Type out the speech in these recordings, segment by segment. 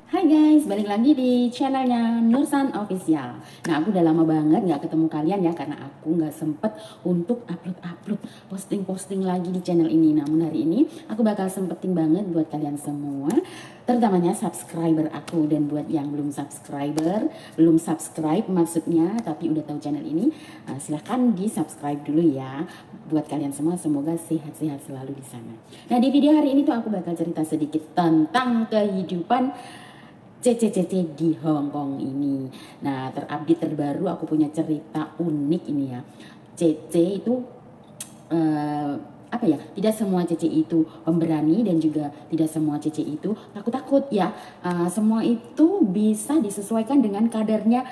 Hai guys, balik lagi di channelnya Nursan Official. Nah, aku udah lama banget nggak ketemu kalian ya, karena aku nggak sempet untuk upload posting lagi di channel ini. Namun hari ini aku bakal sempetin banget buat kalian semua, terutamanya subscriber aku. Dan buat yang belum subscribe maksudnya, tapi udah tahu channel ini, silahkan di subscribe dulu ya. Buat kalian semua, semoga sehat-sehat selalu di sana. Nah, di video hari ini tuh aku bakal cerita sedikit tentang kehidupan CC di Hong Kong ini. Nah, terupdate terbaru aku punya cerita unik ini ya. CC itu apa ya? Tidak semua CC itu pemberani dan juga tidak semua CC itu takut-takut ya. Semua itu bisa disesuaikan dengan kadarnya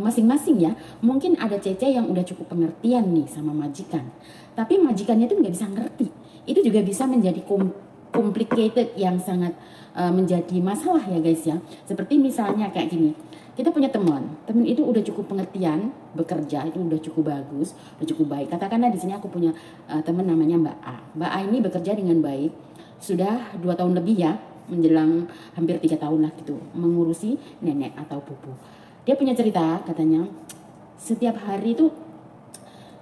masing-masing ya. Mungkin ada CC yang udah cukup pengertian nih sama majikan, tapi majikannya itu nggak bisa ngerti. Itu juga bisa menjadi complicated yang sangat menjadi masalah ya guys ya. Seperti misalnya kayak gini, kita punya teman itu udah cukup pengertian, bekerja itu udah cukup bagus, udah cukup baik. Katakanlah di sini aku punya teman namanya Mbak A. Mbak A ini bekerja dengan baik, sudah 2 tahun lebih ya, menjelang hampir 3 tahun lah gitu, mengurusi nenek atau pupu. Dia punya cerita, katanya setiap hari itu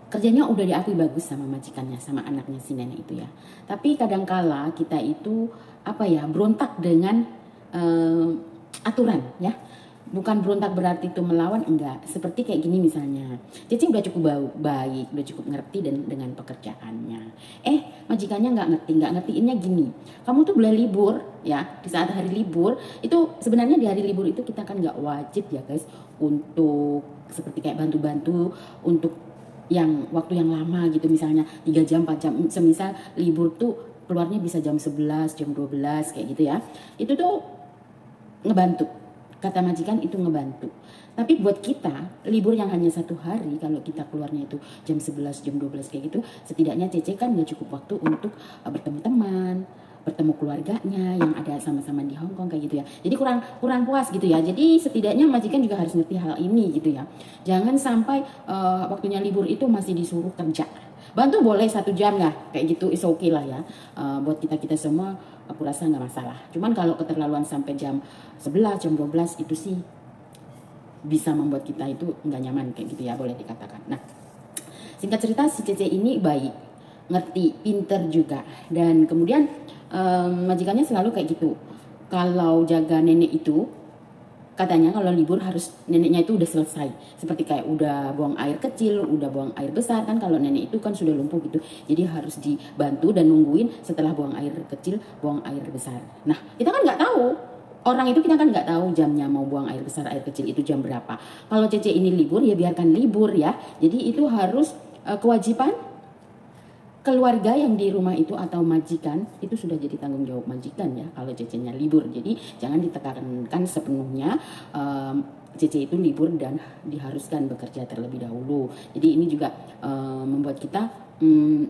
kerjanya udah diakui bagus sama majikannya, sama anaknya si nenek itu ya. Tapi kadangkala kita itu berontak dengan aturan ya. Bukan berontak berarti itu melawan, enggak. Seperti kayak gini misalnya, Cici udah cukup baik, udah cukup ngerti dengan pekerjaannya. Majikannya nggak ngertiinnya gini. Kamu tuh boleh libur ya, di saat hari libur itu sebenarnya di hari libur itu kita kan nggak wajib ya guys untuk seperti kayak bantu-bantu untuk yang waktu yang lama gitu, misalnya 3 jam 4 jam, semisal libur tuh keluarnya bisa jam 11 jam 12 kayak gitu ya. Itu tuh ngebantu, kata majikan itu ngebantu. Tapi buat kita libur yang hanya 1 hari, kalau kita keluarnya itu jam 11 jam 12 kayak gitu, setidaknya Cece kan gak cukup waktu untuk bertemu teman, bertemu keluarganya yang ada sama-sama di Hong Kong kayak gitu ya. Jadi kurang puas gitu ya. Jadi setidaknya majikan juga harus ngerti hal ini gitu ya. Jangan sampai waktunya libur itu masih disuruh kerja. Bantu boleh 1 jam lah kayak gitu, is okay lah ya. Buat kita semua aku rasa nggak masalah. Cuman kalau keterlaluan sampai jam 11 jam 12 itu sih bisa membuat kita itu nggak nyaman kayak gitu ya, boleh dikatakan. Nah, singkat cerita si Cece ini baik, ngerti, pinter juga. Dan kemudian majikannya selalu kayak gitu. Kalau jaga nenek itu, katanya kalau libur harus neneknya itu udah selesai. Seperti kayak udah buang air kecil, udah buang air besar kan, kalau nenek itu kan sudah lumpuh gitu. Jadi harus dibantu dan nungguin setelah buang air kecil, buang air besar. Nah, kita kan nggak tahu. Orang itu kita kan nggak tahu jamnya mau buang air besar, air kecil itu jam berapa. Kalau Cece ini libur ya biarkan libur ya. Jadi itu harus kewajiban keluarga yang di rumah itu atau majikan itu sudah jadi tanggung jawab majikan ya kalau Cece-nya libur. Jadi jangan ditekankan sepenuhnya Cece itu libur dan diharuskan bekerja terlebih dahulu. Jadi ini juga membuat kita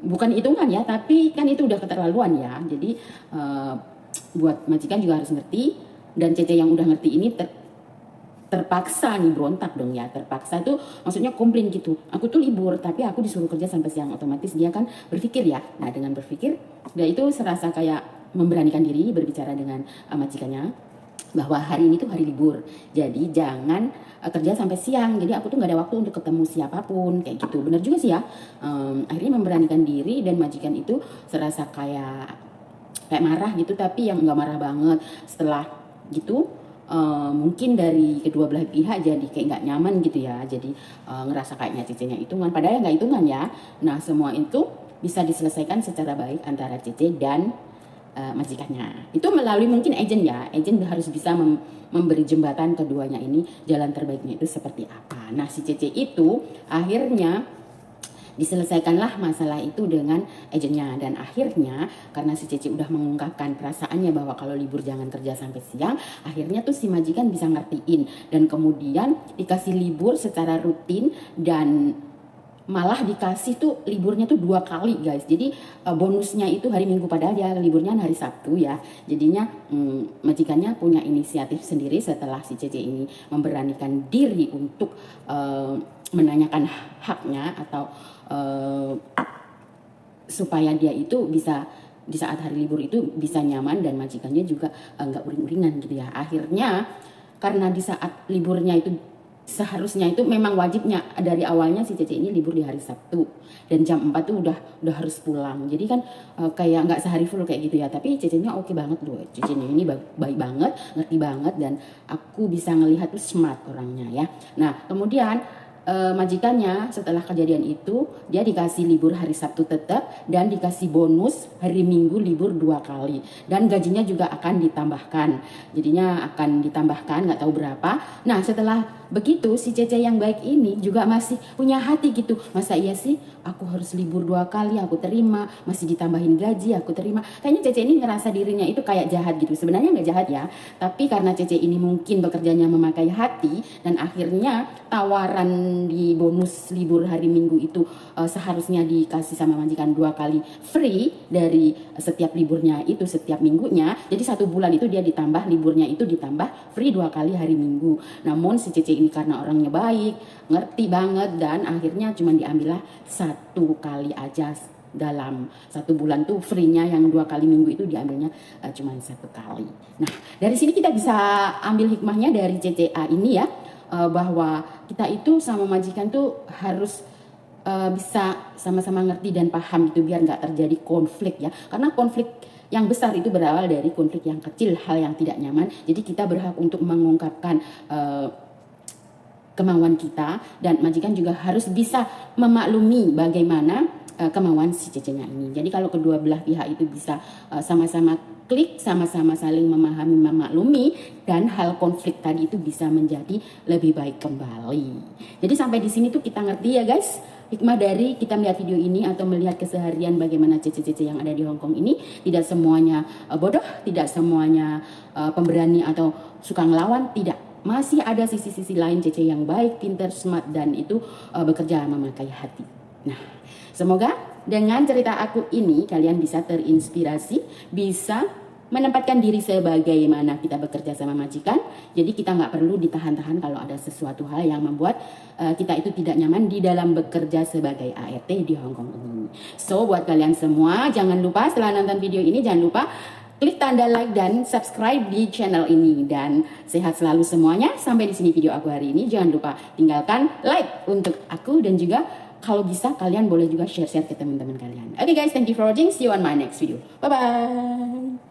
bukan hitungan ya, tapi kan itu udah keterlaluan ya. Jadi buat majikan juga harus ngerti, dan Cece yang udah ngerti ini terpaksa nih berontak dong ya. Terpaksa itu maksudnya komplain gitu, aku tuh libur tapi aku disuruh kerja sampai siang. Otomatis dia kan berpikir ya. Nah, dengan berpikir dia itu serasa kayak memberanikan diri berbicara dengan majikannya bahwa hari ini tuh hari libur, jadi jangan kerja sampai siang. Jadi aku tuh nggak ada waktu untuk ketemu siapapun kayak gitu. Bener juga sih ya. Akhirnya memberanikan diri dan majikan itu serasa kayak marah gitu, tapi yang nggak marah banget. Setelah gitu mungkin dari kedua belah pihak jadi kayak nggak nyaman gitu ya. Jadi ngerasa kayaknya Cece-nya hitungan, padahal nggak hitungan ya. Nah, semua itu bisa diselesaikan secara baik antara Cece dan majikannya. Itu melalui mungkin agent ya. Agent harus bisa memberi jembatan keduanya ini, jalan terbaiknya itu seperti apa. Nah, si Cece itu akhirnya diselesaikanlah masalah itu dengan agennya. Dan akhirnya karena si Cece udah mengungkapkan perasaannya bahwa kalau libur jangan kerja sampai siang, akhirnya tuh si majikan bisa ngertiin dan kemudian dikasih libur secara rutin, dan malah dikasih tuh liburnya tuh 2 kali guys. Jadi bonusnya itu hari Minggu, padahal dia liburnya hari Sabtu ya. Jadinya majikannya punya inisiatif sendiri setelah si Cece ini memberanikan diri untuk menanyakan haknya atau supaya dia itu bisa di saat hari libur itu bisa nyaman dan majikannya juga nggak uring-uringan gitu ya. Akhirnya karena di saat liburnya itu seharusnya itu memang wajibnya dari awalnya si Cece ini libur di hari Sabtu dan jam 4 tuh udah harus pulang. Jadi kan kayak nggak sehari full kayak gitu ya. Tapi Cecenya oke banget loh. Cecenya ini baik banget, ngerti banget, dan aku bisa ngelihat tuh smart orangnya ya. Nah, kemudian majikannya setelah kejadian itu dia dikasih libur hari Sabtu tetap dan dikasih bonus hari Minggu libur 2 kali, dan gajinya juga akan ditambahkan, jadinya akan ditambahkan nggak tahu berapa. Nah, setelah begitu si Cece yang baik ini juga masih punya hati gitu, masa iya sih aku harus libur 2 kali, aku terima, masih ditambahin gaji, aku terima. Kayaknya Cece ini ngerasa dirinya itu kayak jahat gitu. Sebenarnya nggak jahat ya, tapi karena Cece ini mungkin bekerjanya memakai hati, dan akhirnya tawaran di bonus libur hari Minggu itu seharusnya dikasih sama majikan 2 kali free dari setiap liburnya itu setiap minggunya. Jadi 1 bulan itu dia ditambah liburnya itu ditambah free 2 kali hari Minggu. Namun si Cece ini karena orangnya baik, ngerti banget, dan akhirnya cuma diambillah 1 kali aja dalam 1 bulan tuh free-nya, yang 2 kali minggu itu diambilnya cuma 1 kali. Nah, dari sini kita bisa ambil hikmahnya dari CCA ini ya, bahwa kita itu sama majikan tuh harus bisa sama-sama ngerti dan paham gitu biar nggak terjadi konflik ya. Karena konflik yang besar itu berawal dari konflik yang kecil, hal yang tidak nyaman. Jadi kita berhak untuk mengungkapkan kemauan kita, dan majikan juga harus bisa memaklumi bagaimana kemauan si Cecenya ini. Jadi kalau kedua belah pihak itu bisa sama-sama klik, sama-sama saling memahami, memaklumi, dan hal konflik tadi itu bisa menjadi lebih baik kembali. Jadi sampai di sini tuh kita ngerti ya guys, hikmah dari kita melihat video ini atau melihat keseharian bagaimana Cece-Cece yang ada di Hong Kong ini. Tidak semuanya bodoh, tidak semuanya pemberani atau suka ngelawan, tidak. Masih ada sisi-sisi lain Cece yang baik, pintar, smart, dan itu bekerja memakai hati. Nah, semoga dengan cerita aku ini kalian bisa terinspirasi, bisa menempatkan diri sebagaimana kita bekerja sama majikan. Jadi kita nggak perlu ditahan-tahan kalau ada sesuatu hal yang membuat kita itu tidak nyaman di dalam bekerja sebagai ART di Hong Kong ini. So buat kalian semua, jangan lupa setelah nonton video ini jangan lupa klik tanda like dan subscribe di channel ini, dan sehat selalu semuanya. Sampai di sini video aku hari ini. Jangan lupa tinggalkan like untuk aku, dan juga kalau bisa kalian boleh juga share-share ke teman-teman kalian. Okay guys, thank you for watching. See you on my next video. Bye bye.